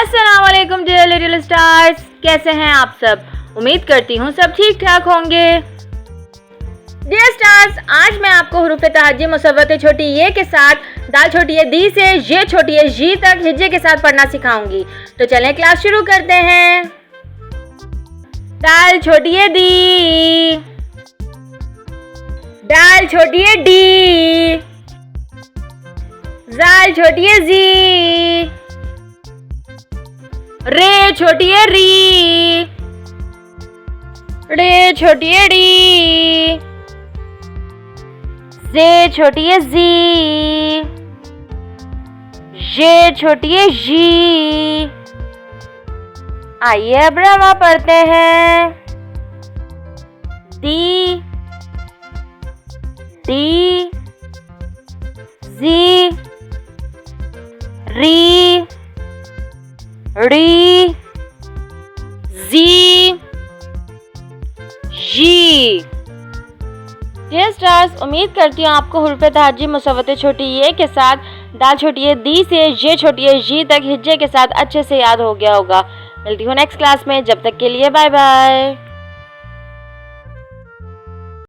अस्सलाम वालेकुम dear little stars, कैसे हैं आप सब। उम्मीद करती हूँ सब ठीक ठाक होंगे। डियर स्टार्स, आज मैं आपको हुरूफ तहज्जी मुसव्वत छोटी ये के साथ दाल छोटी ये दी से ये छोटी ये जी तक हिज्जे के साथ पढ़ना सिखाऊंगी। तो चलें क्लास शुरू करते हैं। दाल छोटी ये दी, दाल छोटी ये डी, जाल छोटी ये जी, रे छोटी ये री, रे छोटी ये डी, जे छोटी ये जी, ये छोटी ये जी। आइए अब रमा पढ़ते हैं। डी, डी, जी, री, री, जी, जी। डियर स्टार्स, उम्मीद करती हूँ आपको हुरूफ तहज्जी मुसव्वत छोटी ये के साथ दाल छोटी ये दी से ये छोटी ये जी तक हिज्जे के साथ अच्छे से याद हो गया होगा। मिलती हूँ नेक्स्ट क्लास में, जब तक के लिए बाय बाय।